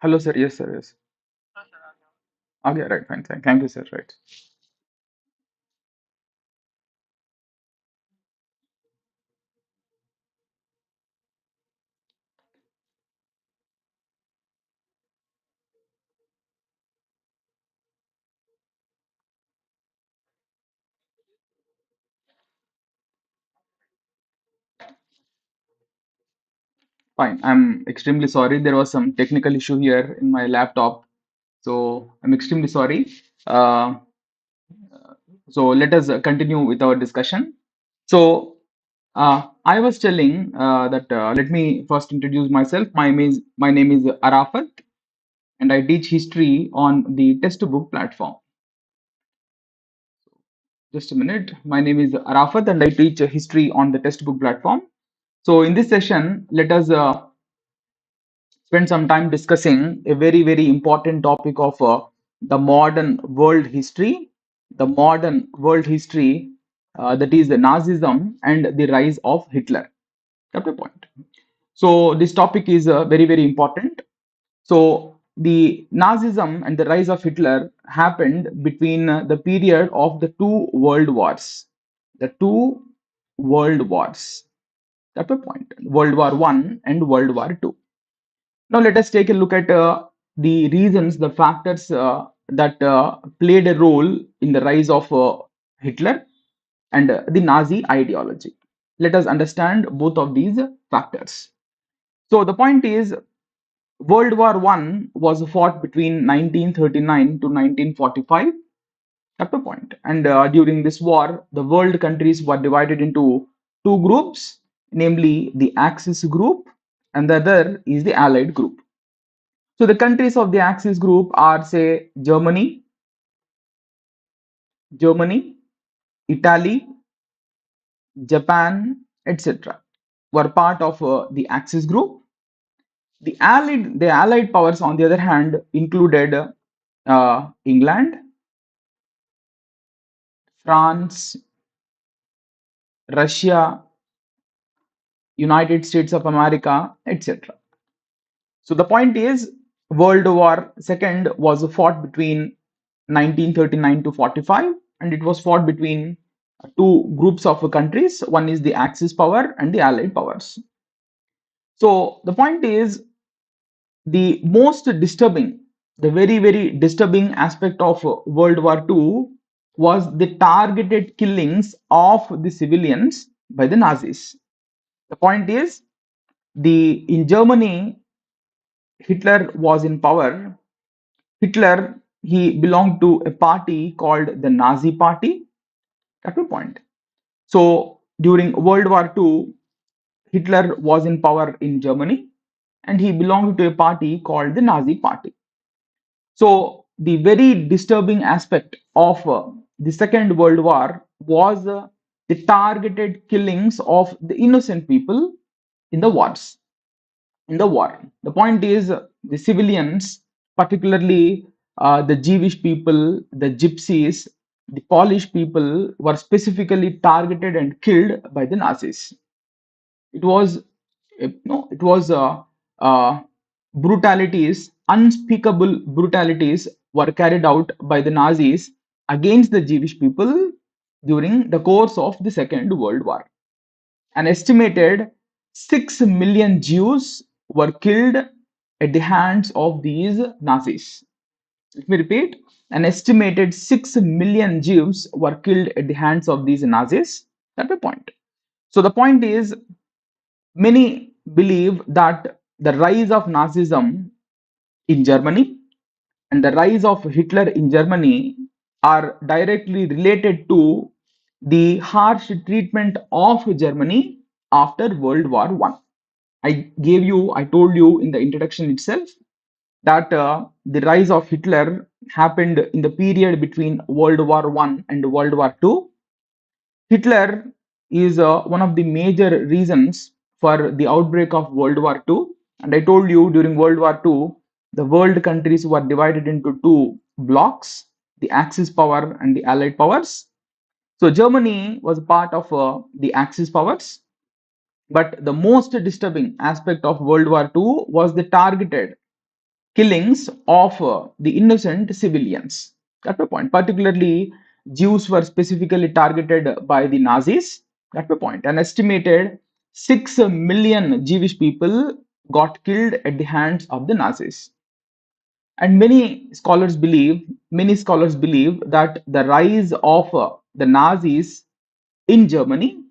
Hello, sir. Yes, sir. Yes. Okay, right. Fine. Thank you, sir. Right. Fine. I'm extremely sorry. There was some technical issue here in my laptop. So I'm extremely sorry. Uh, so let us continue with our discussion. So I was telling that let me first introduce myself. My name is Arafat, and I teach history on the Testbook platform. Just a minute. My name is Arafat, and I teach history on the Testbook platform. So in this session, let us spend some time discussing a very important topic of the modern world history, that is the Nazism and the rise of Hitler. Got the point. So this topic is very important. So the Nazism and the rise of Hitler happened between the period of the two world wars. The two world wars. Got the point. World War One and World War Two. Now let us take a look at the reasons, the factors that played a role in the rise of Hitler and the Nazi ideology. Let us understand both of these factors. So the point is, World War One was fought between 1939 to 1945. At the point, and during this war, the world countries were divided into two groups, namely the Axis group, and the other is the Allied group. So the countries of the Axis group are, say, Germany, Italy, Japan, etc. were part of the Axis group. The Allied powers, on the other hand, included England, France, Russia, United States of America, etc. So the point is, World War II was fought between 1939 to 45, and it was fought between two groups of countries. One is the Axis power and the Allied powers. So the point is, the most disturbing, the very disturbing aspect of World War II was the targeted killings of the civilians by the Nazis. The point is, the in Germany, Hitler was in power. Hitler, he belonged to a party called the Nazi Party. At a point. So during World War II, Hitler was in power in Germany, and he belonged to a party called the Nazi Party. So the very disturbing aspect of the Second World War was the targeted killings of the innocent people in the wars. In the war, the point is, the civilians, particularly the Jewish people, the Gypsies, the Polish people, were specifically targeted and killed by the Nazis. It was, no, it was brutalities, unspeakable brutalities were carried out by the Nazis against the Jewish people during the course of the Second World War. An estimated 6 million Jews were killed at the hands of these Nazis. Let me repeat, an estimated 6 million Jews were killed at the hands of these Nazis. That's the point. So the point is, many believe that the rise of Nazism in Germany and the rise of Hitler in Germany are directly related to the harsh treatment of Germany after World War One. I told you in the introduction itself that the rise of Hitler happened in the period between World War One and World War Two. Hitler is one of the major reasons for the outbreak of World War Two. And I told you, during World War Two, the world countries were divided into two blocks, the Axis power and the Allied powers. So Germany was part of the Axis powers. But the most disturbing aspect of World War II was the killings of the innocent civilians. That's the point. Particularly, Jews were specifically targeted by the Nazis. That's the point. An estimated 6 million Jewish people got killed at the hands of the Nazis. And many scholars believe that the rise of the Nazis in Germany,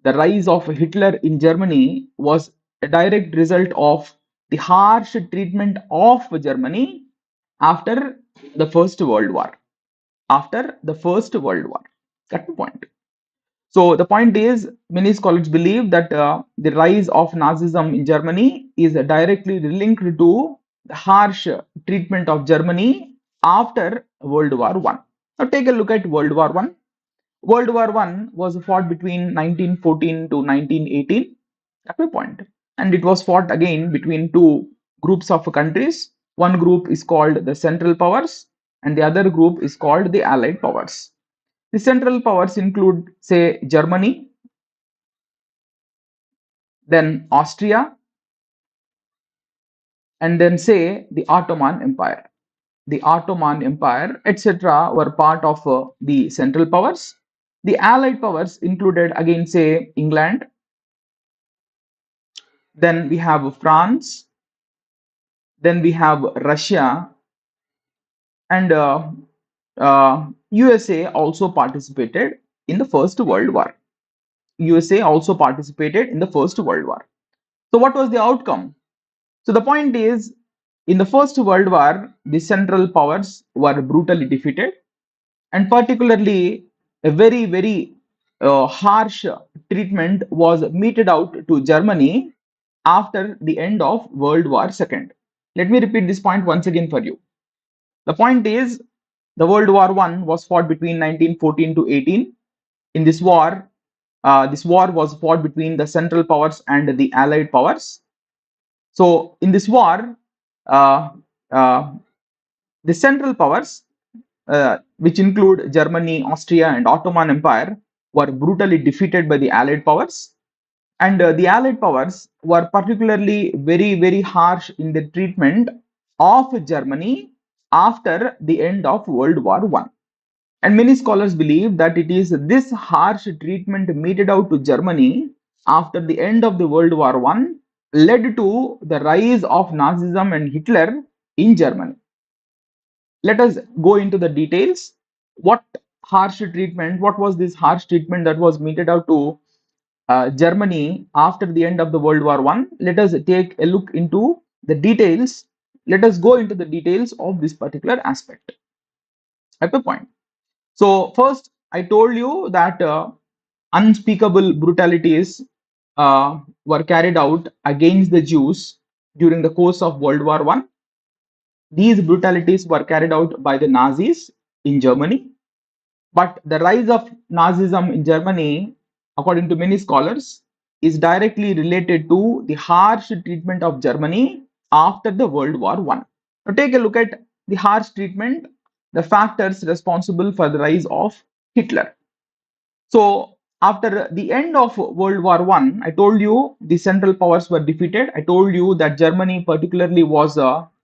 the rise of Hitler in Germany was a direct result of the harsh treatment of Germany after the First World War. After the First World War. That's the point. So the point is, many scholars believe that the rise of Nazism in Germany is directly linked to the harsh treatment of Germany after World War One. Now take a look at World War One. World War One was fought between 1914 to 1918. That's the point. And it was fought again between two groups of countries. One group is called the Central Powers, and the other group is called the Allied Powers. The Central Powers include, say, Germany, then Austria, and then, say, the Ottoman Empire. The Ottoman Empire, etc., were part of the Central Powers. The Allied Powers included, again, say, England. Then we have France. Then we have Russia, and USA also participated in the First World War. USA also participated in the First World War. So what was the outcome? So the point is, in the First World War, the Central Powers were brutally defeated, and particularly a very harsh treatment was meted out to Germany after the end of World War II. Let me repeat this point once again for you. The point is, the World War One was fought between 1914 to 18. In this war was fought between the Central Powers and the Allied Powers. So in this war, uh, uh, the Central Powers, which include Germany, Austria, and Ottoman Empire, were brutally defeated by the Allied Powers. And the Allied Powers were particularly very harsh in the treatment of Germany after the end of World War One. And many scholars believe that it is this harsh treatment meted out to Germany after the end of the World War One led to the rise of Nazism and Hitler in Germany. Let us go into the details. What was this harsh treatment that was meted out to Germany after the end of the World War One? Let us take a look into the details. Let us go into the details of this particular aspect. At the point. So first, I told you that unspeakable brutalities were carried out against the Jews during the course of World War One. These brutalities were carried out by the Nazis in Germany. But the rise of Nazism in Germany, according to many scholars, is directly related to the harsh treatment of Germany after the World War One. Now take a look at the harsh treatment, the factors responsible for the rise of Hitler. So after the end of World War One, I told you the Central Powers were defeated. I told you that Germany particularly was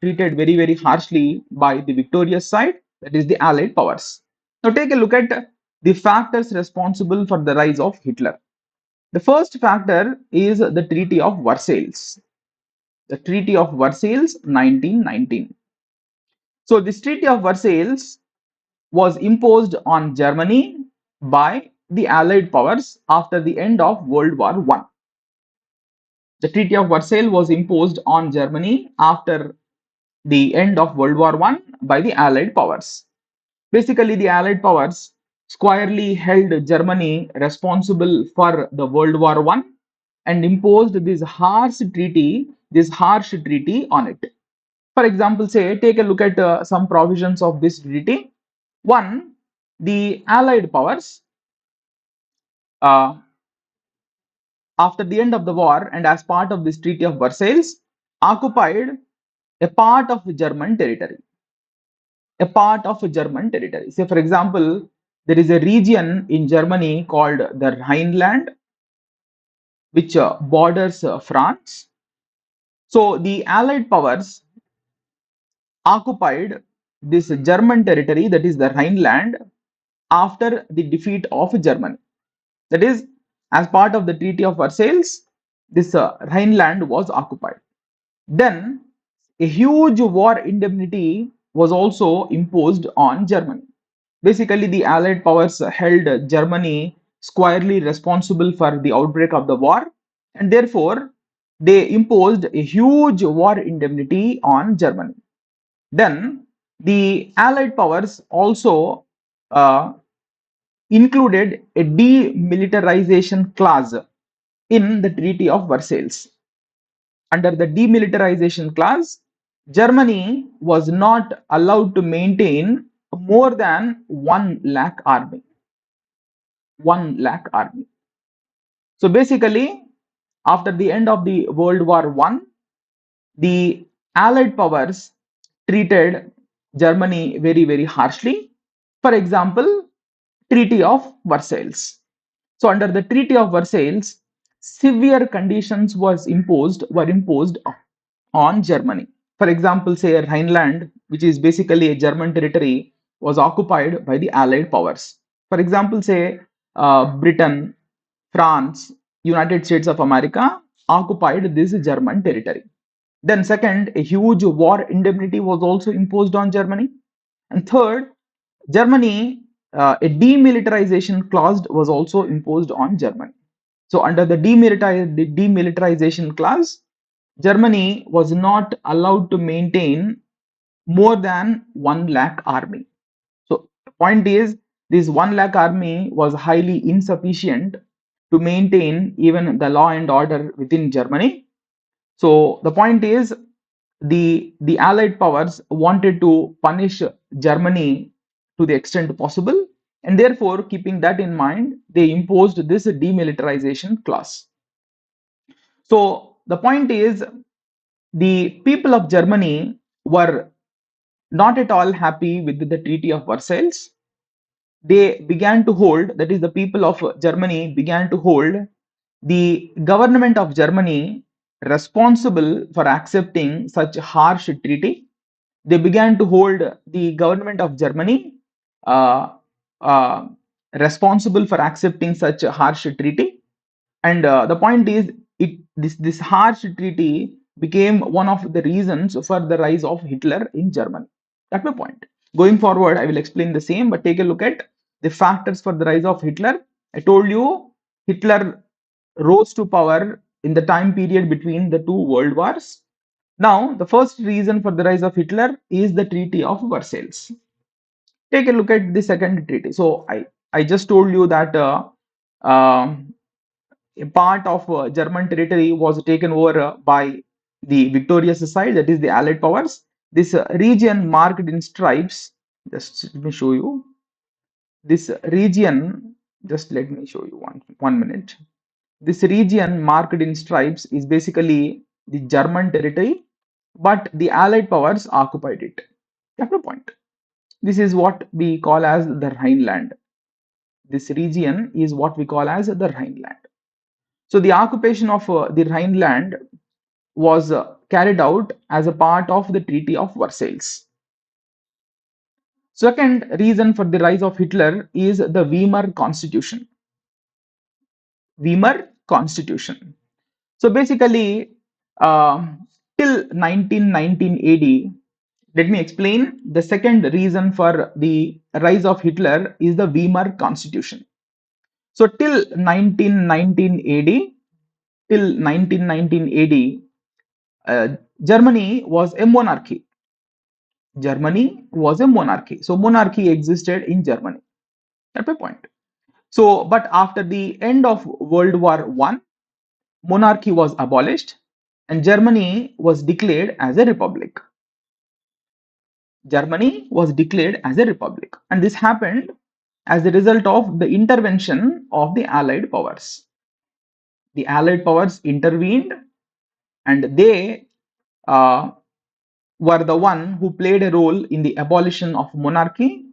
treated very harshly by the victorious side, that is the Allied Powers. Now take a look at the factors responsible for the rise of Hitler. The first factor is the Treaty of Versailles. The Treaty of Versailles 1919. So this Treaty of Versailles was imposed on Germany by the Allied powers after the end of World War One. The Treaty of Versailles was imposed on Germany after the end of World War One by the Allied powers. Basically, the Allied powers squarely held Germany responsible for the World War One and imposed this harsh treaty on it. For example, say, take a look at some provisions of this treaty. One, the Allied powers, uh, after the end of the war and as part of this Treaty of Versailles, occupied a part of German territory. A part of German territory. Say, for example, there is a region in Germany called the Rhineland, which borders France. So the Allied powers occupied this German territory, that is the Rhineland, after the defeat of Germany. That is, as part of the Treaty of Versailles, this Rhineland was occupied. Then a huge war indemnity was also imposed on Germany. Basically, the Allied powers held Germany squarely responsible for the outbreak of the war, and therefore they imposed a huge war indemnity on Germany. Then the Allied powers also uh, included a demilitarization clause in the Treaty of Versailles. Under the demilitarization clause, Germany was not allowed to maintain more than 1 lakh army. 1 lakh army. So basically, after the end of the World War I, the Allied powers treated Germany very, very harshly. For example, Treaty of Versailles. So under the Treaty of Versailles, severe conditions were imposed on Germany. For example, say Rhineland, which is basically a German territory, was occupied by the Allied powers. For example, say Britain, France, United States of America occupied this German territory. Then second, a huge war indemnity was also imposed on Germany. And third, Germany, a demilitarization clause was also imposed on Germany. So under the demilitarization clause, Germany was not allowed to maintain more than 1 lakh army. So the point is, this 1 lakh army was highly insufficient to maintain even the law and order within Germany. So the point is, the Allied powers wanted to punish Germany to the extent possible, and therefore, keeping that in mind, they imposed this demilitarization clause. So the point is, the people of Germany were not at all happy with the Treaty of Versailles. They began to hold, that is, the people of Germany began to hold the government of Germany responsible for accepting such a harsh treaty. They began to hold the government of Germany uh, uh, responsible for accepting such a harsh treaty. And the point is, this harsh treaty became one of the reasons for the rise of Hitler in Germany. That's my point. Going forward, I will explain the same, but take a look at the factors for the rise of Hitler. I told you Hitler rose to power in the time period between the two world wars. Now, the first reason for the rise of Hitler is the Treaty of Versailles. Take a look at the second treaty. So, I just told you that um, a part of German territory was taken over by the victorious side, that is the Allied powers. This region marked in stripes, just let me show you. This region, just let me show you one minute. This region marked in stripes is basically the German territory, but the Allied powers occupied it. That's the point. This is what we call as the Rhineland. This region is what we call as the Rhineland. So the occupation of the Rhineland was carried out as a part of the Treaty of Versailles. Second reason for the rise of Hitler is the Weimar Constitution. Weimar Constitution. So basically, till 1919 AD, let me explain. The second reason for the rise of Hitler is the Weimar Constitution. So till 1919 AD, Germany was a monarchy. Germany was a monarchy. So monarchy existed in Germany. That's my point. So, but after the end of World War I, monarchy was abolished and Germany was declared as a republic. Germany was declared as a republic, and this happened as a result of the intervention of the Allied powers. The Allied powers intervened, and they uh, were the one who played a role in the abolition of monarchy,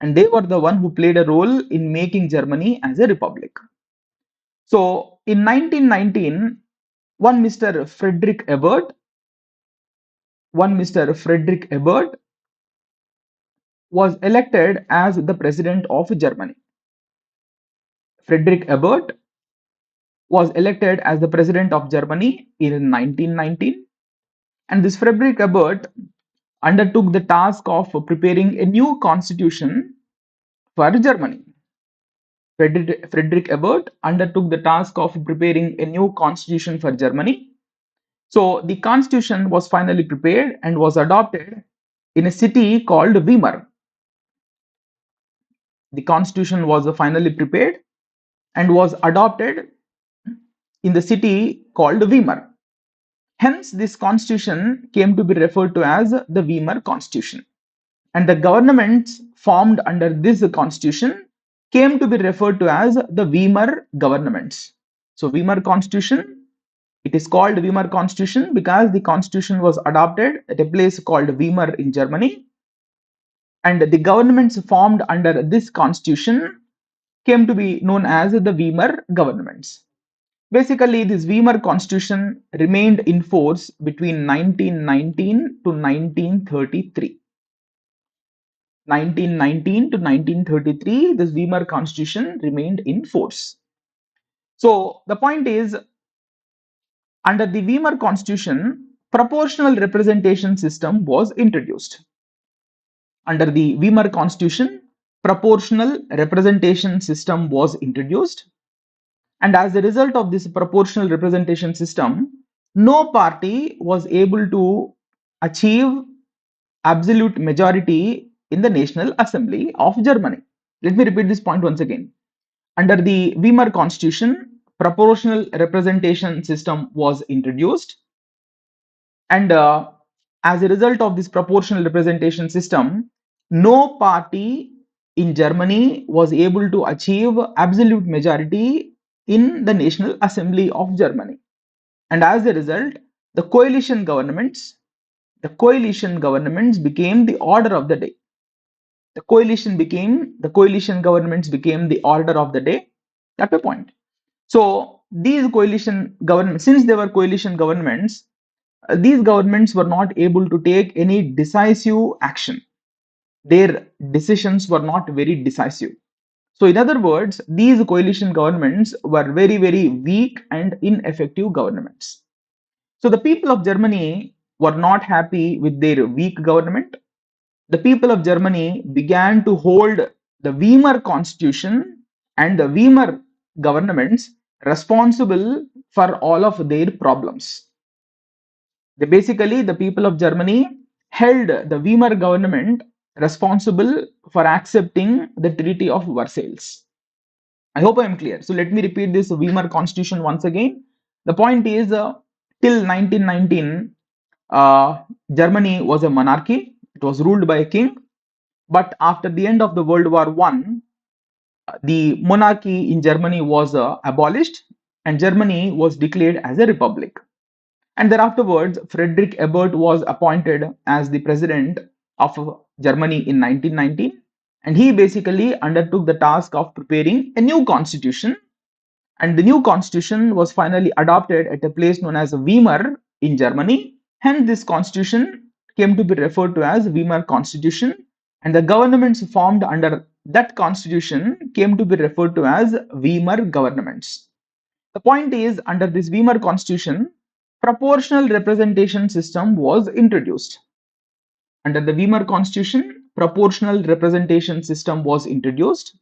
and they were the one who played a role in making Germany as a republic. So in 1919, one Mr. Frederick Ebert one Mr. Friedrich Ebert was elected as the president of Germany. Friedrich Ebert was elected as the president of Germany in 1919, and this Friedrich Ebert undertook the task of preparing a new constitution for Germany. Friedrich Ebert undertook the task of preparing a new constitution for Germany. So the constitution was finally prepared and was adopted in a city called Weimar. The constitution was finally prepared and was adopted in the city called Weimar. Hence, this constitution came to be referred to as the Weimar Constitution. And the governments formed under this constitution came to be referred to as the Weimar governments. So, Weimar Constitution, it is called Weimar Constitution because the constitution was adopted at a place called Weimar in Germany. And the governments formed under this constitution came to be known as the Weimar governments. Basically, this Weimar Constitution remained in force between 1919 to 1933. 1919 to 1933, this Weimar Constitution remained in force. So, the point is, under the Weimar Constitution, proportional representation system was introduced. Under the Weimar Constitution, proportional representation system was introduced. And as a result of this proportional representation system, no party was able to achieve absolute majority in the National Assembly of Germany. Let me repeat this point once again. Under the Weimar Constitution, proportional representation system was introduced. And as a result of this proportional representation system, no party in Germany was able to achieve absolute majority in the National Assembly of Germany. And as a result, the coalition governments became the order of the day. The coalition governments became the order of the day. That's the point. So these coalition governments, since they were coalition governments, these governments were not able to take any decisive action. Their decisions were not very decisive. So in other words, these coalition governments were very, very weak and ineffective governments. So the people of Germany were not happy with their weak government. The people of Germany began to hold the Weimar Constitution and the Weimar governments responsible for all of their problems. The people of Germany held the Weimar government responsible for accepting the Treaty of Versailles. I hope I am clear. So let me repeat this Weimar Constitution once again. The point is, till 1919, Germany was a monarchy. It was ruled by a king. But after the end of the World War I, the monarchy in Germany was abolished and Germany was declared as a republic. And thereafterwards, Friedrich Ebert was appointed as the president of Germany in 1919. And he basically undertook the task of preparing a new constitution. And the new constitution was finally adopted at a place known as Weimar in Germany. Hence, this constitution came to be referred to as Weimar Constitution. And the governments formed under that constitution came to be referred to as Weimar governments. The point is, under this Weimar Constitution, proportional representation system was introduced. Under the Weimar Constitution, proportional representation system was introduced.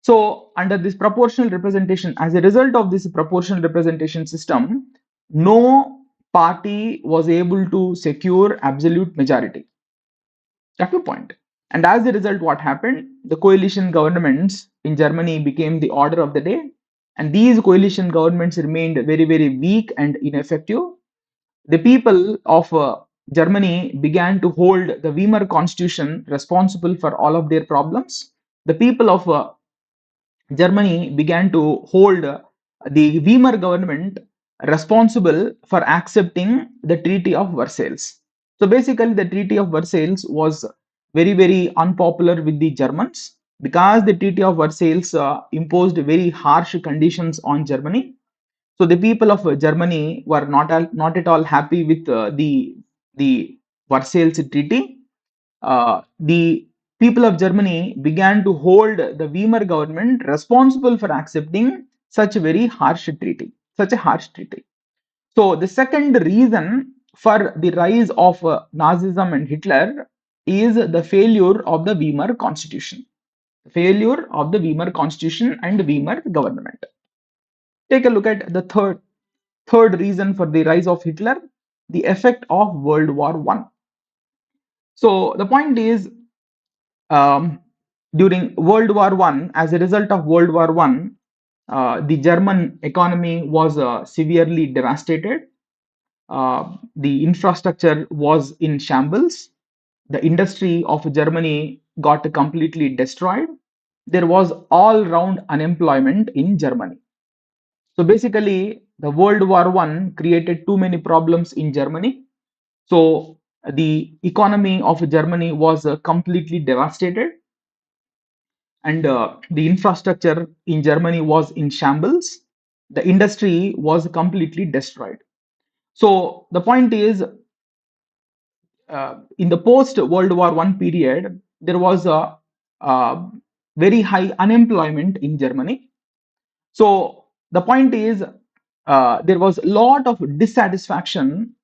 So, under this proportional representation, as a result of this proportional representation system, no party was able to secure absolute majority. That's the point. And as a result, what happened? The coalition governments in Germany became the order of the day. And these coalition governments remained very, very weak and ineffective. The people of Germany began to hold the Weimar Constitution responsible for all of their problems. The people of Germany began to hold the Weimar government responsible for accepting the Treaty of Versailles. So basically, the Treaty of Versailles was very, very unpopular with the Germans because the Treaty of Versailles imposed very harsh conditions on Germany. So the people of Germany were not at all happy with the Versailles Treaty, the people of Germany began to hold the Weimar government responsible for accepting such a very harsh treaty, such a harsh treaty. So the second reason for the rise of Nazism and Hitler is the failure of the Weimar Constitution. Failure of the Weimar Constitution and Weimar government. Take a look at the third reason for the rise of Hitler, the effect of World War One. So the point is, during World War One, as a result of World War One, the German economy was severely devastated. The infrastructure was in shambles. The industry of Germany got completely destroyed. There was all-round unemployment in Germany. So basically, the World War One created too many problems in Germany. So the economy of Germany was completely devastated, and the infrastructure in Germany was in shambles. The industry was completely destroyed. So the point is, in the post World War One period, there was a very high unemployment in Germany. So the point is, there was a lot of dissatisfaction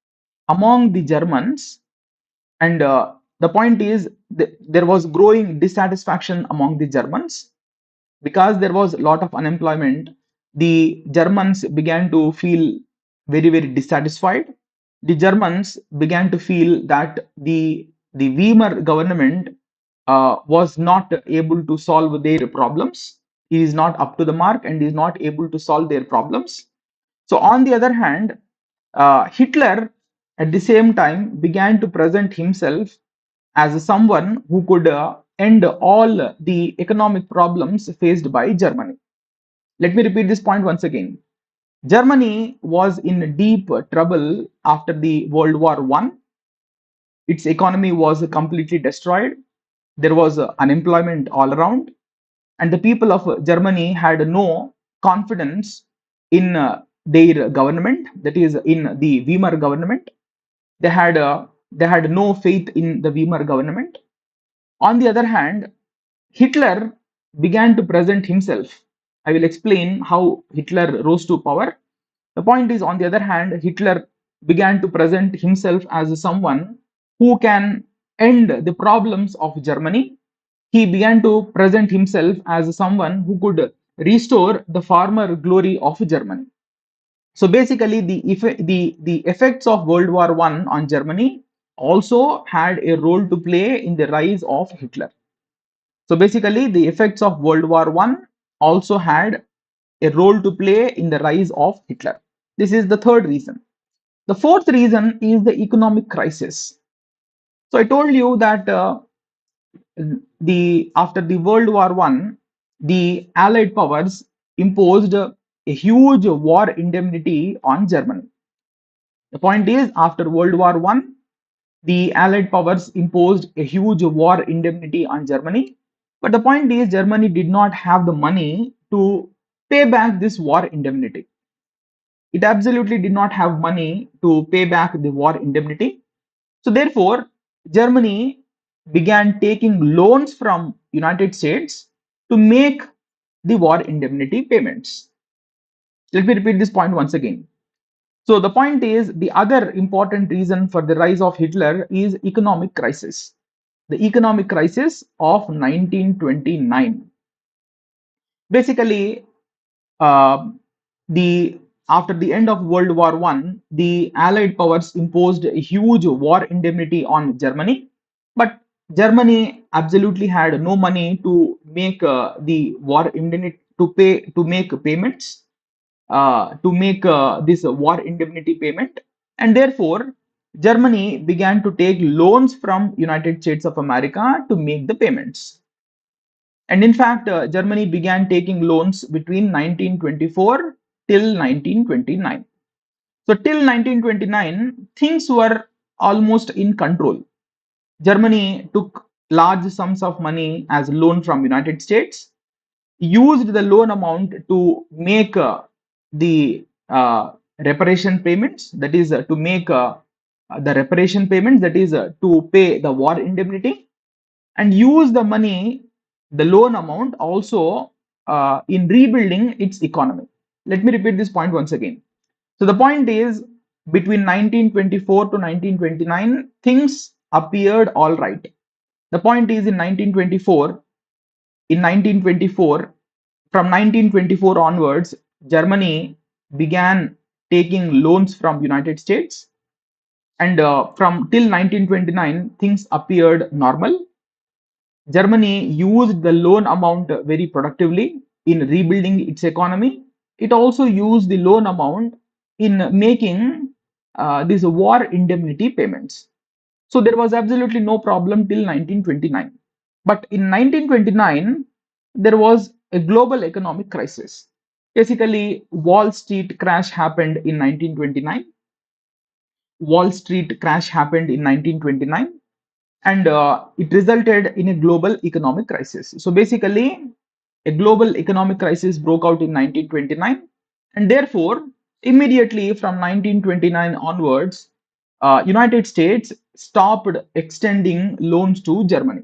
among the Germans, and the point is, there was growing dissatisfaction among the Germans because there was a lot of unemployment. The Germans began to feel very, very dissatisfied. The Germans began to feel that the Weimar government was not able to solve their problems. He is not up to the mark and is not able to solve their problems. So, on the other hand, Hitler at the same time began to present himself as someone who could end all the economic problems faced by Germany. Let me repeat this point once again. Germany was in deep trouble after the World War One. Its economy was completely destroyed. There was unemployment all around, and the people of Germany had no confidence in their government, that is, in the Weimar government. They had no faith in the Weimar government. On the other hand, Hitler began to present himself. I will explain how Hitler rose to power. The point is, on the other hand, Hitler began to present himself as someone who can end the problems of Germany. He began to present himself as someone who could restore the former glory of Germany. So basically, the effects of World War One on Germany also had a role to play in the rise of Hitler. So basically, the effects of World War One also had a role to play in the rise of Hitler. This is the third reason. The fourth reason is the economic crisis. So I told you that the after the World War One, the Allied powers imposed a huge war indemnity on Germany. The point is, after World War One, the Allied powers imposed a huge war indemnity on Germany. But the point is, Germany did not have the money to pay back this war indemnity. It absolutely did not have money to pay back the war indemnity. So therefore, Germany began taking loans from United States to make the war indemnity payments. Let me repeat this point once again. So the point is, the other important reason for the rise of Hitler is economic crisis. The economic crisis of 1929. Basically, uh, the after the end of World War One, the Allied powers imposed a huge war indemnity on Germany, but Germany absolutely had no money to make the war indemnity to make payments to make this war indemnity payment, and therefore Germany began to take loans from United States of America to make the payments. And in fact, Germany began taking loans between 1924 till 1929. So till 1929, things were almost in control. Germany took large sums of money as loan from United States, used the loan amount to make the reparation payments, that is, to make the reparation payments, that is to pay the war indemnity, and use the money, the loan amount also in rebuilding its economy. Let me repeat this point once again. So the point is, between 1924 to 1929, things appeared all right. The point is, in 1924, from 1924 onwards, Germany began taking loans from United States, and from till 1929, things appeared normal. Germany used the loan amount very productively in rebuilding its economy. It also used the loan amount in making these war indemnity payments. So there was absolutely no problem till 1929. But in 1929, there was a global economic crisis. Basically, Wall Street crash happened in 1929. Wall Street crash happened in 1929, and it resulted in a global economic crisis. So basically, a global economic crisis broke out in 1929, and therefore, immediately from 1929 onwards, United States stopped extending loans to Germany.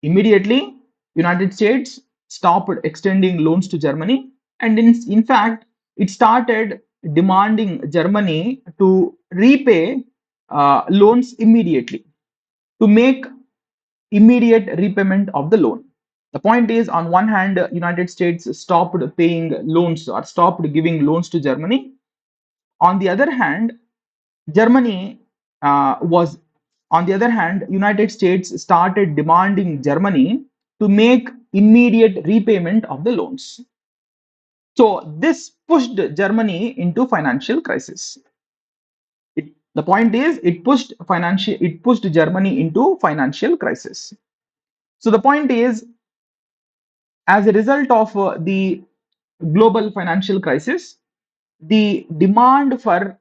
Immediately, United States stopped extending loans to Germany, and in fact, it started demanding Germany to repay loans immediately, to make immediate repayment of the loan. The point is, on one hand, United States stopped paying loans or stopped giving loans to Germany. On the other hand, Germany was, on the other hand, United States started demanding Germany to make immediate repayment of the loans. So this pushed Germany into financial crisis. The point is, it pushed Germany into financial crisis. So the point is, as a result of the global financial crisis, the demand for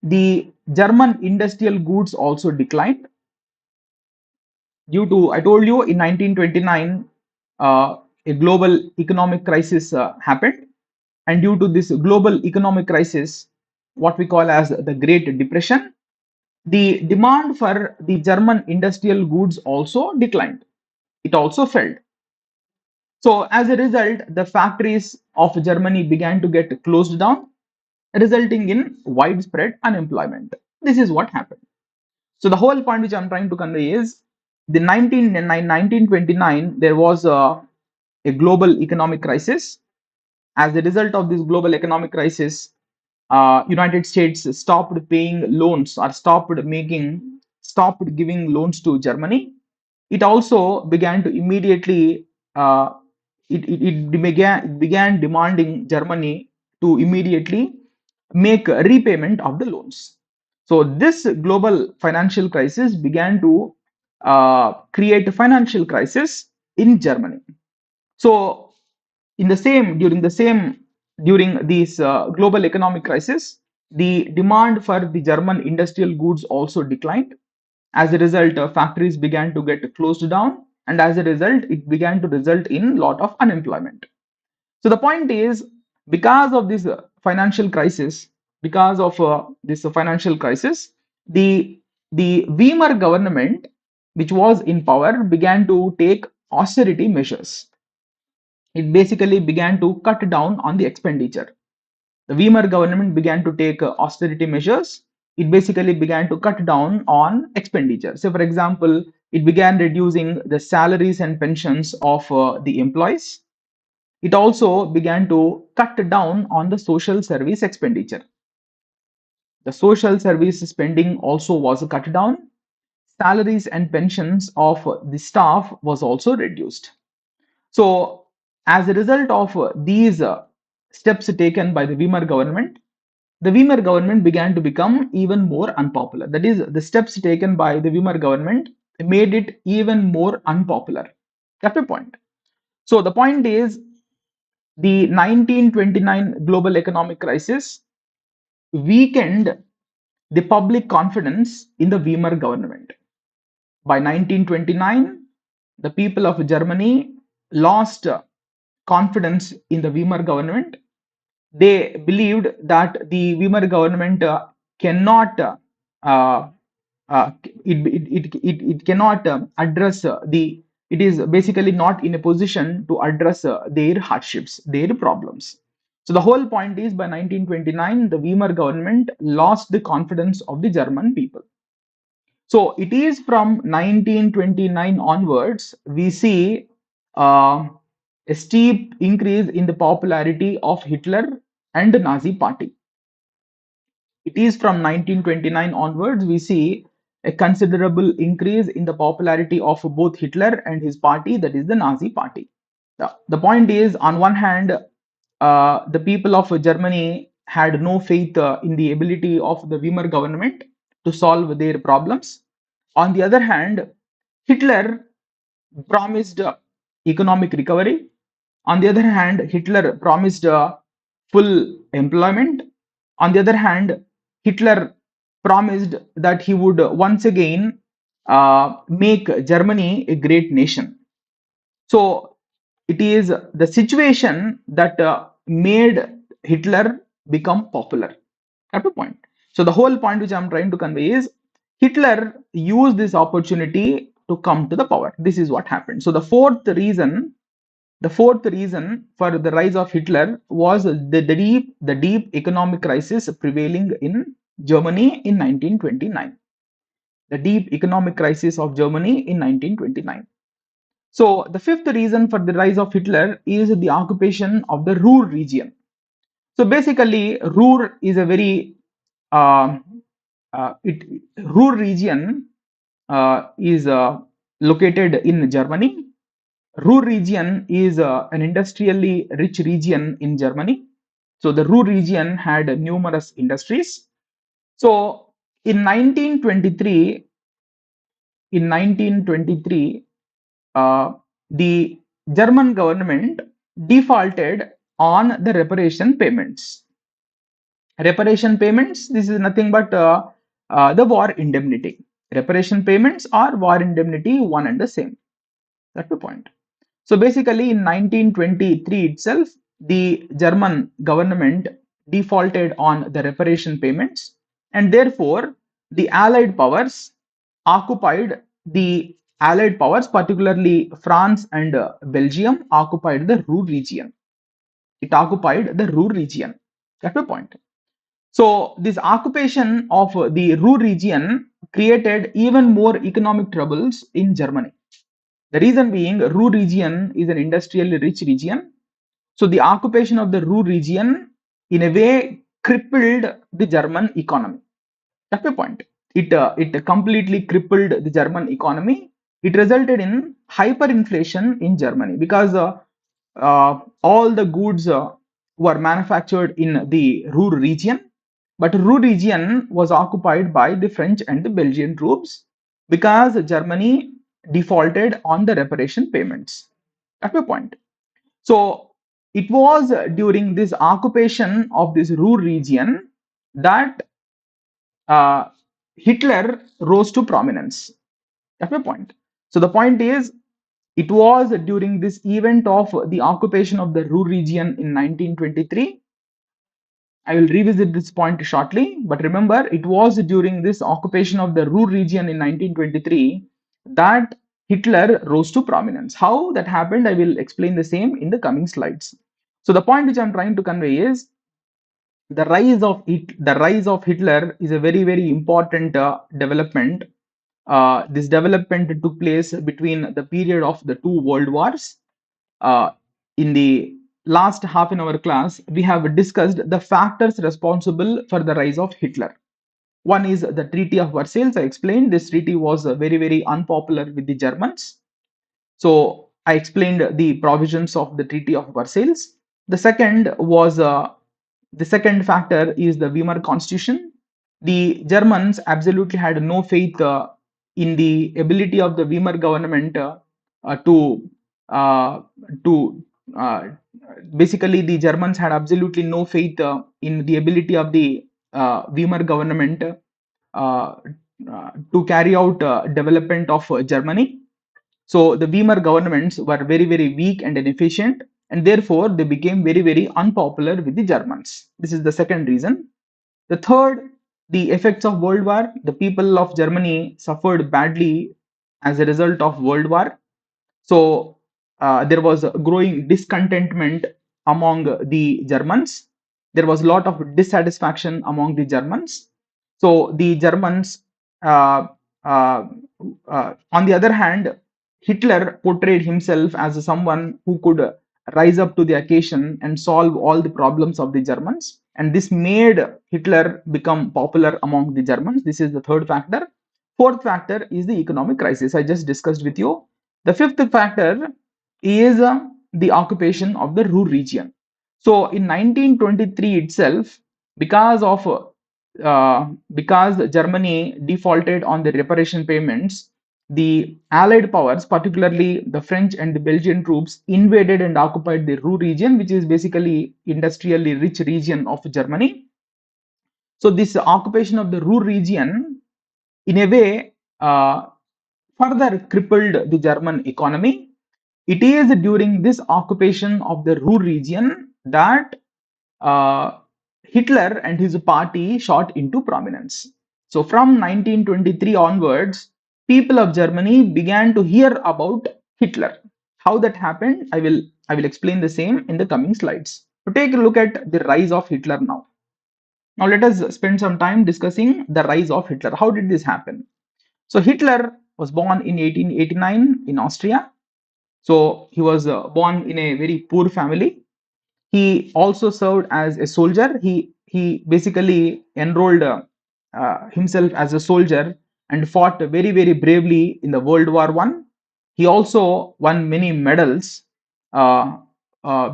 the German industrial goods also declined due to, I told you, in 1929, a global economic crisis happened. And due to this global economic crisis, what we call as the Great Depression, the demand for the German industrial goods also declined. It also fell. So as a result, the factories of Germany began to get closed down, resulting in widespread unemployment. This is what happened. So the whole point which I'm trying to convey is, the 1929, there was a global economic crisis. As a result of this global economic crisis, United States stopped paying loans or stopped giving loans to Germany. It also began to immediately it began demanding Germany to immediately make a repayment of the loans. So this global financial crisis began to create a financial crisis in Germany. So during this global economic crisis, the demand for the German industrial goods also declined. As a result, factories began to get closed down, and as a result, it began to result in lot of unemployment. So the point is, because of this financial crisis, the Weimar government, which was in power, began to take austerity measures. It basically began to cut down on the expenditure. The Weimar government began to take austerity measures. It basically began to cut down on expenditure. So, for example, it began reducing the salaries and pensions of the employees. It also began to cut down on the social service expenditure. The social service spending also was cut down. Salaries and pensions of the staff was also reduced. So, as a result of these steps taken by the Weimar government began to become even more unpopular. That is, the steps taken by the Weimar government made it even more unpopular. That's the point. So, the point is, the 1929 global economic crisis weakened the public confidence in the Weimar government. By 1929, the people of Germany lost confidence in the Weimar government. They believed that the Weimar government cannot uh, it cannot address it is basically not in a position to address their hardships, their problems. So the whole point is, by 1929 the Weimar government lost the confidence of the German people. So it is from 1929 onwards we see uh, a steep increase in the popularity of Hitler and the Nazi party. It is from 1929 onwards we see a considerable increase in the popularity of both Hitler and his party, that is the Nazi party. The point is, on one hand, the people of Germany had no faith in the ability of the Weimar government to solve their problems. On the other hand, Hitler promised economic recovery. On the other hand, Hitler promised full employment. On the other hand, Hitler promised that he would once again make Germany a great nation. So it is the situation that made Hitler become popular. At a point. So the whole point which I'm trying to convey is, Hitler used this opportunity to come to the power. This is what happened. So the fourth reason for the rise of Hitler was the deep economic crisis prevailing in Germany in 1929. The deep economic crisis of Germany in 1929. So the fifth reason for the rise of Hitler is the occupation of the Ruhr region. So basically, Ruhr is a very uh, Ruhr region is located in Germany. Ruhr region is an industrially rich region in Germany. So the Ruhr region had numerous industries. So in 1923, in 1923, the German government defaulted on the reparation payments. Reparation payments, this is nothing but the war indemnity. Reparation payments or war indemnity, one and the same. That's the point. So basically in 1923 itself, the German government defaulted on the reparation payments, and therefore the Allied powers, particularly France and Belgium, occupied the Ruhr region. It occupied the Ruhr region. That's the point. So this occupation of the Ruhr region created even more economic troubles in Germany. The reason being, Ruhr region is an industrially rich region. So the occupation of the Ruhr region in a way crippled the German economy. That's the point. It completely crippled the German economy. It resulted in hyperinflation in Germany because all the goods were manufactured in the Ruhr region, but Ruhr region was occupied by the French and the Belgian troops because Germany defaulted on the reparation payments. That's the point. So it was during this occupation of this Ruhr region that uh, Hitler rose to prominence. That's my point. So the point is, it was during this event of the occupation of the Ruhr region in 1923. I will revisit this point shortly, but remember, it was during this occupation of the Ruhr region in 1923 that Hitler rose to prominence. How that happened, I will explain the same in the coming slides. So the point which I'm trying to convey is, the rise of Hitler is a very important development. This development took place between the period of the two world wars. In the last half in our class, we have discussed the factors responsible for the rise of Hitler. One is the Treaty of Versailles. I explained this treaty was very unpopular with the Germans. So I explained the provisions of the Treaty of Versailles. The second was the second factor is the Weimar Constitution. The Germans absolutely had no faith in the ability of the Weimar government uh, to uh, to uh, basically the Germans had absolutely no faith in the ability of the Weimar government to carry out development of Germany. So the Weimar governments were very weak and inefficient, and therefore they became very unpopular with the Germans. This is the second reason. The third, the effects of World War. The people of Germany suffered badly as a result of World War. So there was a growing discontentment among the Germans. There was a lot of dissatisfaction among the Germans. So the Germans, uh, uh, on the other hand, Hitler portrayed himself as someone who could rise up to the occasion and solve all the problems of the Germans. And this made Hitler become popular among the Germans. This is the third factor. Fourth factor is the economic crisis I just discussed with you. The fifth factor is the occupation of the Ruhr region. So in 1923 itself, because of because Germany defaulted on the reparation payments, the Allied powers, particularly the French and the Belgian troops, invaded and occupied the Ruhr region, which is basically industrially rich region of Germany. So this occupation of the Ruhr region, in a way, further crippled the German economy. It is during this occupation of the Ruhr region that uh, Hitler and his party shot into prominence. So from 1923 onwards, people of Germany began to hear about Hitler. How that happened, I will explain the same in the coming slides. So take a look at the rise of Hitler now. Now let us spend some time discussing the rise of Hitler. How did this happen? So Hitler was born in 1889 in Austria. So he was born in a very poor family. He also served as a soldier. He basically enrolled himself as a soldier and fought very bravely in the World War One. He also won many medals uh,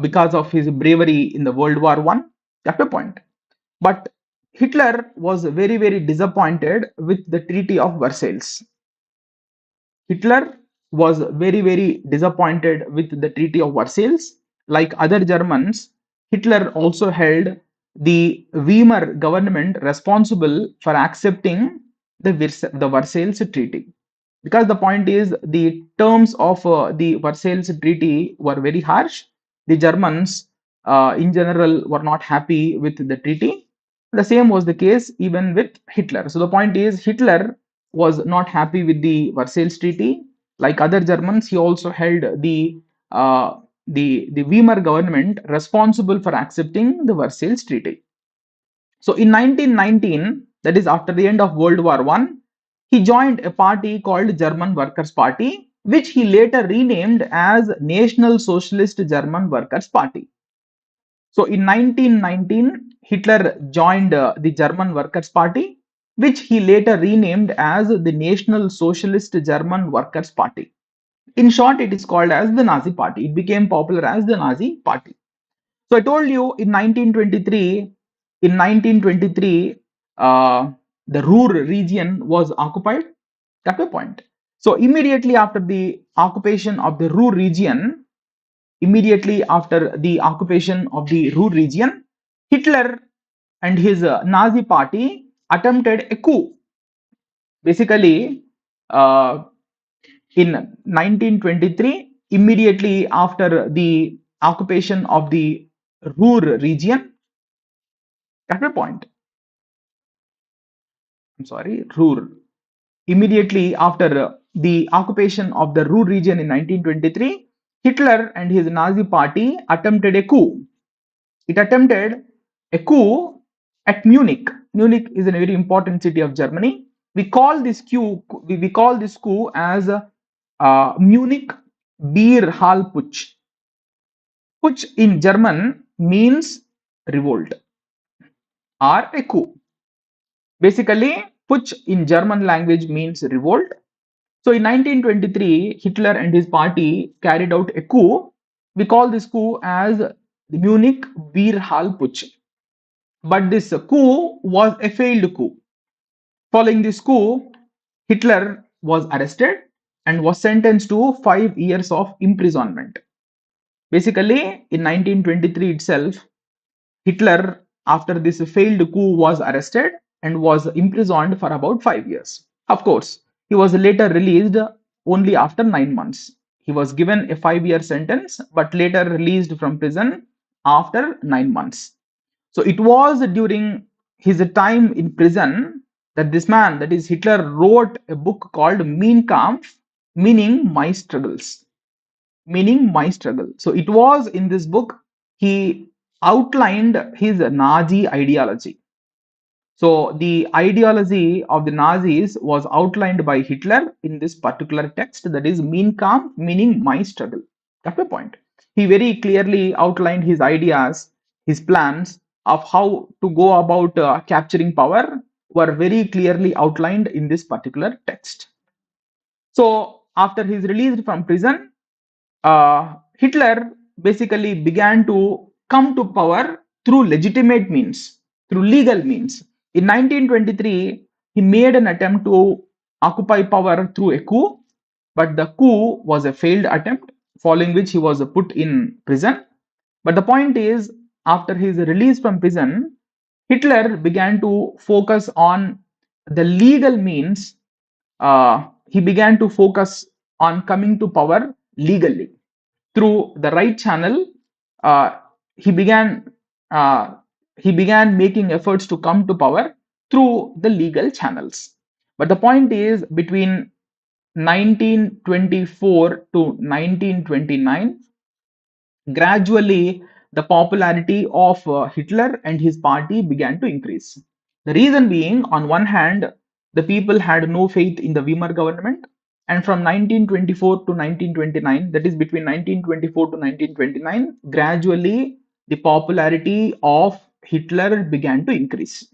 because of his bravery in the World War One. That's the point. But Hitler was very disappointed with the Treaty of Versailles. Hitler was very disappointed with the Treaty of Versailles. Like other Germans, Hitler also held the Weimar government responsible for accepting the Versailles Treaty. Because the point is, the terms of the Versailles Treaty were very harsh. The Germans, in general, were not happy with the treaty. The same was the case even with Hitler. So the point is, Hitler was not happy with the Versailles Treaty. Like other Germans, he also held the Weimar government responsible for accepting the Versailles Treaty. So in 1919, that is after the end of World War One, he joined a party called German Workers' Party, which he later renamed as National Socialist German Workers' Party. So in 1919, Hitler joined the German Workers' Party, which he later renamed as the National Socialist German Workers' Party. In short, it is called as the Nazi Party. It became popular as the Nazi Party. So I told you in 1923, the Ruhr region was occupied. That's the point. So immediately after the occupation of the Ruhr region, Hitler and his Nazi party attempted a coup. Basically, uh, in 1923, immediately after the occupation of the Ruhr region, at a point, I'm sorry, Ruhr. Immediately after the occupation of the Ruhr region in 1923, Hitler and his Nazi party attempted a coup. It attempted a coup at Munich. Munich is a very important city of Germany. We call this coup as Munich Beer Hall Putsch. Putsch in German means revolt or a coup. Basically, Putsch in German language means revolt. So in 1923, Hitler and his party carried out a coup. We call this coup as the Munich Beer Hall Putsch. But this coup was a failed coup. Following this coup, Hitler was arrested and was sentenced to 5 years of imprisonment. Basically, in 1923 itself, Hitler, after this failed coup, was arrested and was imprisoned for about 5 years. Of course, he was later released only after 9 months. He was given a 5 year sentence, but later released from prison after 9 months. So it was during his time in prison, that this man, that is Hitler, wrote a book called Mein Kampf, meaning my struggles. Meaning my struggle. So it was in this book he outlined his Nazi ideology. So the ideology of the Nazis was outlined by Hitler in this particular text, that is Mein Kampf, meaning my struggle. That's the point. He very clearly outlined his ideas, his plans of how to go about capturing power were very clearly outlined in this particular text. So after his release from prison, Hitler basically began to come to power through legitimate means, through legal means. In 1923, he made an attempt to occupy power through a coup, but the coup was a failed attempt, following which he was put in prison. But the point is, after his release from prison, Hitler began to focus on the legal means. He began to focus on coming to power legally through the right channel. uh, he began uh, he began making efforts to come to power through the legal channels. But the point is, between 1924 to 1929, gradually the popularity of Hitler and his party began to increase. The reason being, on one hand, the people had no faith in the Weimar government, and from 1924 to 1929, that is between 1924 to 1929, gradually the popularity of Hitler began to increase.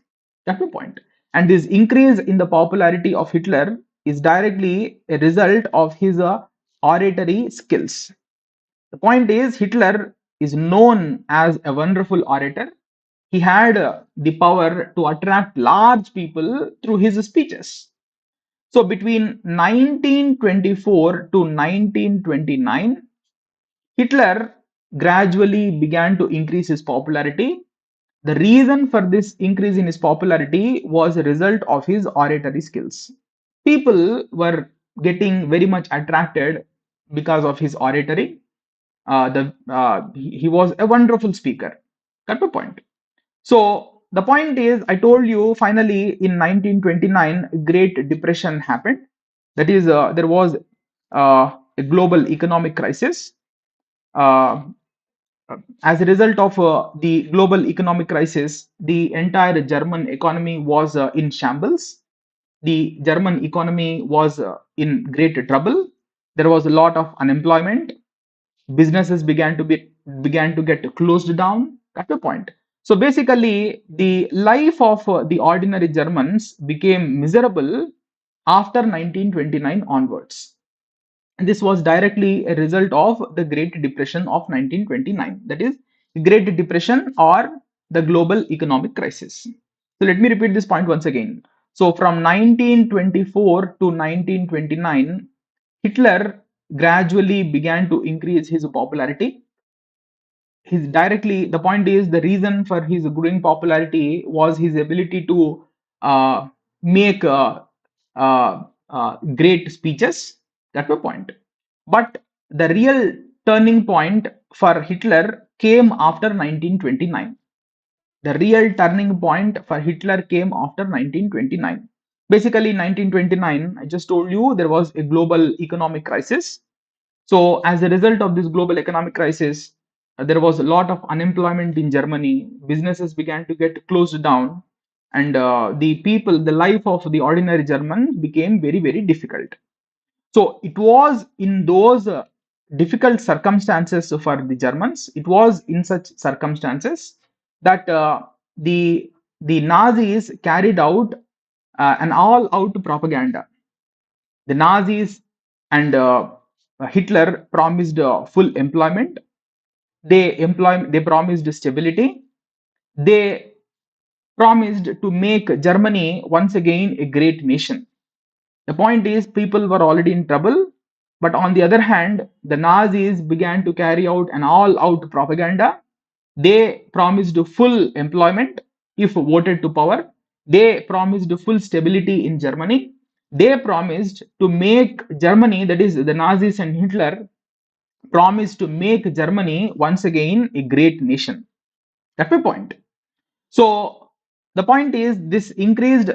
That's the point. And this increase in the popularity of Hitler is directly a result of his oratory skills. The point is, Hitler is known as a wonderful orator. He had the power to attract large people through his speeches. So between 1924 to 1929, Hitler gradually began to increase his popularity. The reason for this increase in his popularity was a result of his oratory skills. People were getting very much attracted because of his oratory. He was a wonderful speaker. Got the point. So the point is, I told you, finally in 1929, Great Depression happened. That is, there was a global economic crisis. Uh, as a result of the global economic crisis, the entire German economy was in shambles. The German economy was in great trouble. There was a lot of unemployment. Businesses began to get closed down. That's the point. So basically, the life of the ordinary Germans became miserable after 1929 onwards. And this was directly a result of the Great Depression of 1929. That is, the Great Depression or the global economic crisis. So let me repeat this point once again. So from 1924 to 1929, Hitler gradually began to increase his popularity. The point is, the reason for his growing popularity was his ability to make great speeches. That's the point. But the real turning point for Hitler came after 1929. The real turning point for Hitler came after 1929. Basically, in 1929, I just told you, there was a global economic crisis. So, as a result of this global economic crisis, there was a lot of unemployment in Germany. Businesses began to get closed down, and the life of the ordinary German became very, very difficult. So, it was in those difficult circumstances for the Germans. It was in such circumstances that the Nazis carried out an all-out propaganda. The Nazis and Hitler promised full employment. They promised stability. They promised to make Germany once again a great nation. The point is, people were already in trouble, but on the other hand, the Nazis began to carry out an all-out propaganda. They promised full employment if voted to power. They promised full stability in Germany. They promised to make Germany, that is, the Nazis and Hitler, promised to make Germany once again a great nation. That's my point. So The point is, this increased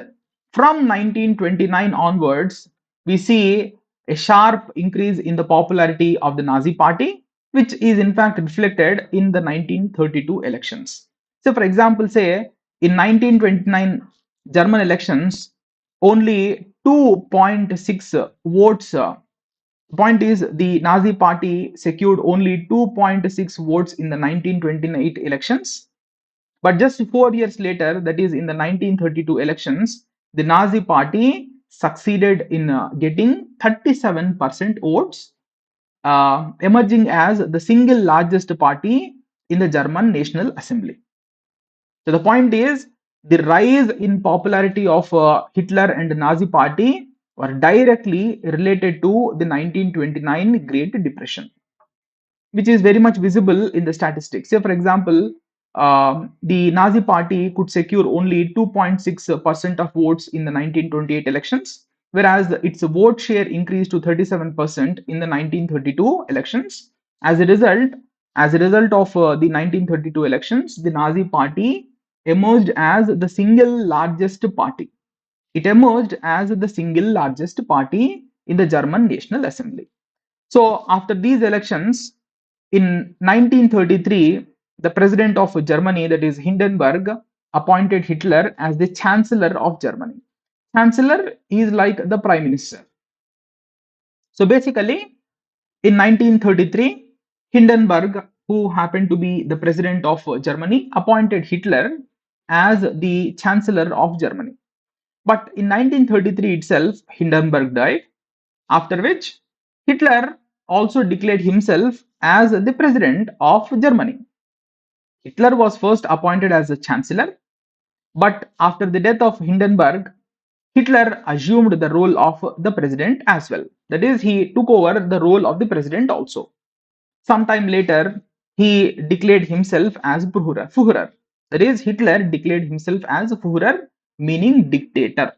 from 1929 onwards. We see a sharp increase in the popularity of the Nazi party, which is in fact reflected in the 1932 elections. So, for example, say in 1929 German elections, only 2.6 votes. The point is, the Nazi party secured only 2.6 votes in the 1928 elections, but just 4 years later, that is in the 1932 elections, the Nazi party succeeded in getting 37% votes, emerging as the single largest party in the German National Assembly. So the point is, the rise in popularity of Hitler and the Nazi party were directly related to the 1929 Great Depression, which is very much visible in the statistics. Say, for example, the Nazi party could secure only 2.6% of votes in the 1928 elections, whereas its vote share increased to 37% in the 1932 elections. As a result of the 1932 elections, the Nazi party emerged as the single largest party. It emerged as the single largest party in the German National Assembly. So, after these elections, in 1933, the president of Germany, that is Hindenburg, appointed Hitler as the Chancellor of Germany. Chancellor is like the Prime Minister. So, basically, in 1933, Hindenburg, who happened to be the president of Germany, appointed Hitler as the Chancellor of Germany. But in 1933 itself, Hindenburg died, after which Hitler also declared himself as the president of Germany. Hitler was first appointed as a chancellor, but after the death of Hindenburg, Hitler assumed the role of the president as well. That is, he took over the role of the president also. Sometime later, he declared himself as Führer. That is, Hitler declared himself as Führer, meaning dictator.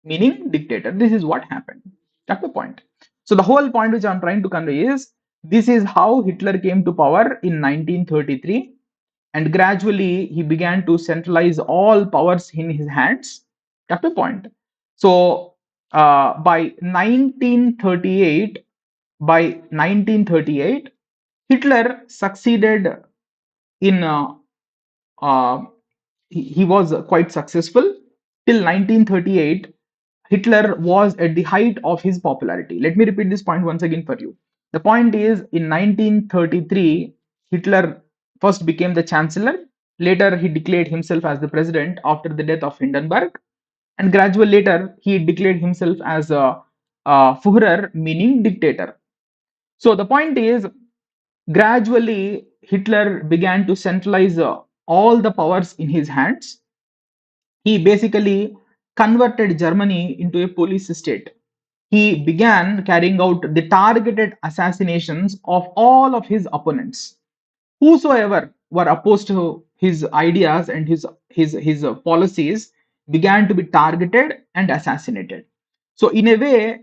This is what happened. That's the point. So the whole point which I'm trying to convey is, this is how Hitler came to power in 1933, and gradually he began to centralize all powers in his hands. That's the point. So by 1938, Hitler succeeded in uh, he was quite successful till 1938. Hitler was at the height of his popularity. Let me repeat this point once again for you. The point is, in 1933, Hitler first became the chancellor. Later, he declared himself as the president after the death of Hindenburg. And gradually later, he declared himself as a Führer, meaning dictator. So the point is, gradually, Hitler began to centralize all the powers in his hands. He basically converted Germany into a police state. He began carrying out the targeted assassinations of all of his opponents. Whosoever were opposed to his ideas and his policies began to be targeted and assassinated. So, in a way,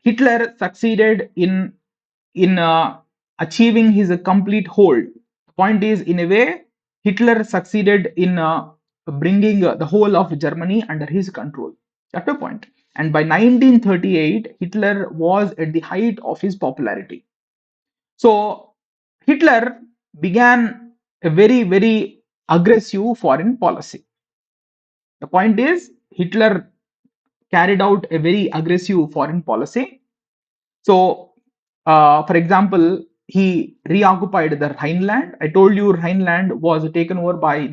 Hitler succeeded in achieving his complete hold. The point is, in a way, Hitler succeeded in bringing the whole of Germany under his control. That's the point. And by 1938, Hitler was at the height of his popularity. So Hitler began a very, very aggressive foreign policy. The point is, Hitler carried out a very aggressive foreign policy. So, for example, he reoccupied the Rhineland. I told you Rhineland was taken over by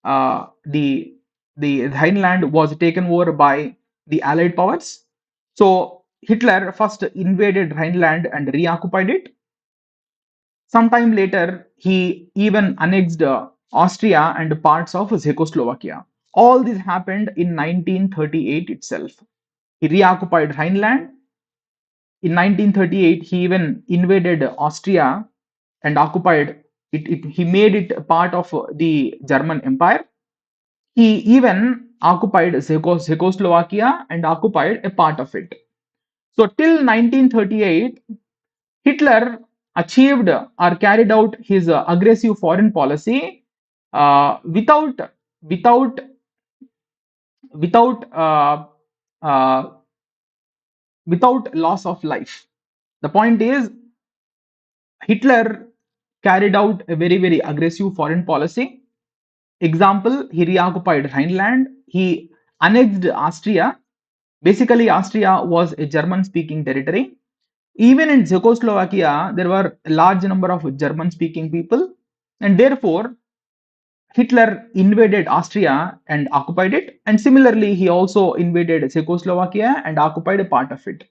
uh, the the Rhineland was taken over by the Allied powers. So Hitler first invaded Rhineland and reoccupied it. Sometime later, he even annexed Austria and parts of Czechoslovakia. All this happened in 1938 itself. He reoccupied Rhineland. In 1938, he even invaded Austria and occupied it. He made it part of the German Empire. He even occupied Czechoslovakia and occupied a part of it. So, till 1938, Hitler achieved or carried out his aggressive foreign policy without without uh, without loss of life. The point is, Hitler carried out a very aggressive foreign policy. Example, he reoccupied Rhineland, he annexed Austria. Basically, Austria was a German speaking territory. Even in Czechoslovakia, there were a large number of German speaking people, and therefore Hitler invaded Austria and occupied it. And similarly, he also invaded Czechoslovakia and occupied a part of it.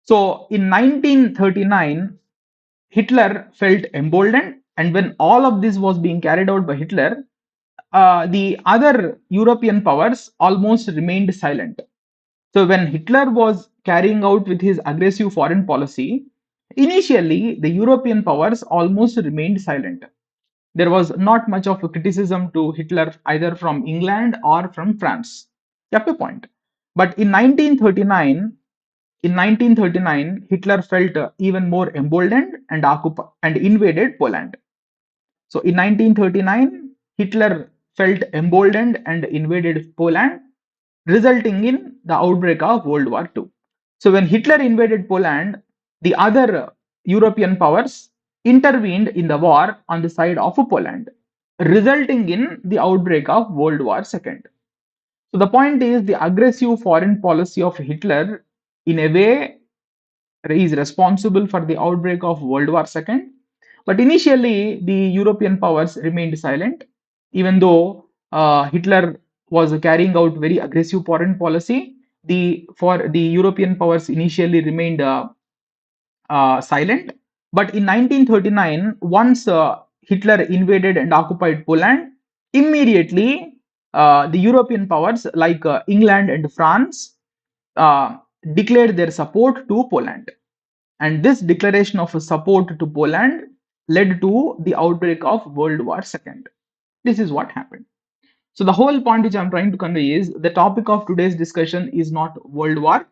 So in 1939, Hitler felt emboldened, and when all of this was being carried out by Hitler, the other European powers almost remained silent. So when Hitler was carrying out with his aggressive foreign policy, initially the European powers almost remained silent. There was not much of a criticism to Hitler either from England or from France. Kept a point. But in 1939, Hitler felt even more emboldened and invaded Poland. So in 1939, Hitler felt emboldened and invaded Poland, resulting in the outbreak of World War II. So when Hitler invaded Poland, the other European powers intervened in the war on the side of Poland, resulting in the outbreak of World War II. So the point is, the aggressive foreign policy of Hitler in a way is responsible for the outbreak of World War II. But initially, the European powers remained silent, even though Hitler was carrying out very aggressive foreign policy. The European powers initially remained silent. But in 1939, once Hitler invaded and occupied Poland, immediately the European powers like England and France uh, declared their support to Poland. And this declaration of support to Poland led to the outbreak of World War II. This is what happened. So the whole point which I'm trying to convey is the topic of today's discussion is not World War.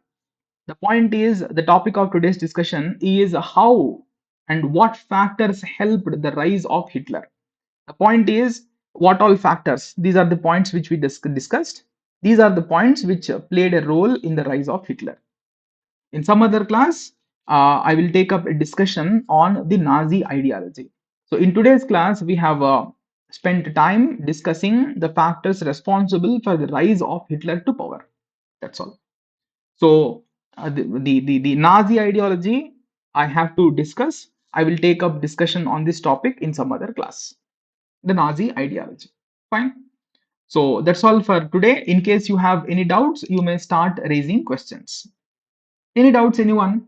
The point is the topic of today's discussion is how and what factors helped the rise of Hitler. The point is what all factors. These are the points which we discussed. These are the points which played a role in the rise of Hitler. In some other class, I will take up a discussion on the Nazi ideology. So in today's class, we have spent time discussing the factors responsible for the rise of Hitler to power. That's all. So the Nazi ideology I have to discuss. I will take up discussion on this topic in some other class. The Nazi ideology. Fine. So that's all for today. In case you have any doubts, you may start raising questions. Any doubts, anyone?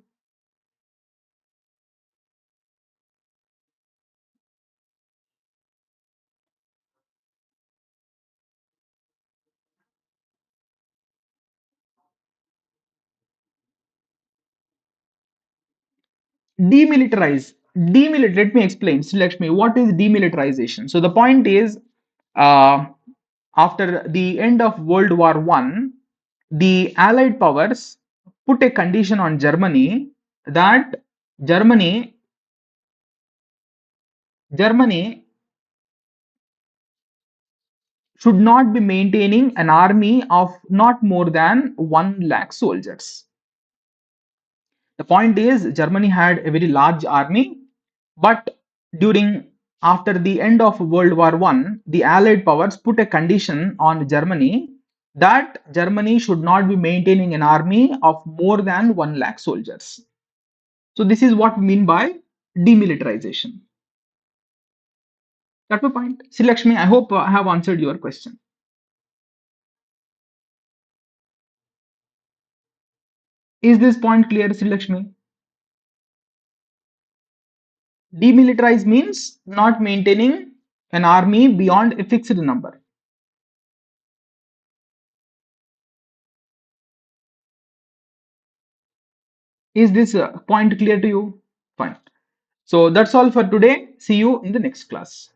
Let me explain. So let me, what is demilitarization? So the point is, uh, after the end of World War One, the Allied powers put a condition on Germany that Germany Germany should not be maintaining an army of not more than 1 lakh soldiers. The point is, Germany had a very large army, but during after the end of World War One, the Allied powers put a condition on Germany that Germany should not be maintaining an army of more than 1 lakh soldiers. So this is what we mean by demilitarization. That's the point. See, Lakshmi, I hope I have answered your question. Is this point clear, Sri Lakshmi? Demilitarize means not maintaining an army beyond a fixed number. Is this point clear to you? Fine. So that's all for today. See you in the next class.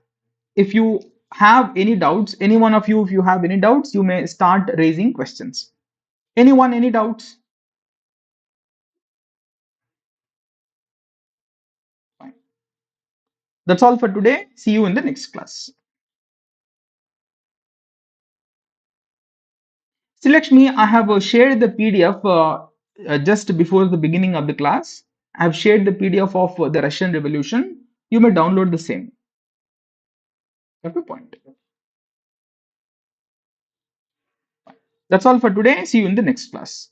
If you have any doubts, any one of you, if you have any doubts, you may start raising questions. Anyone, any doubts? Fine. That's all for today. See you in the next class. See, Lakshmi, I have shared the PDF just before the beginning of the class. I have shared the PDF of the Russian Revolution. You may download the same. Okay, point. That's all for today. See you in the next class.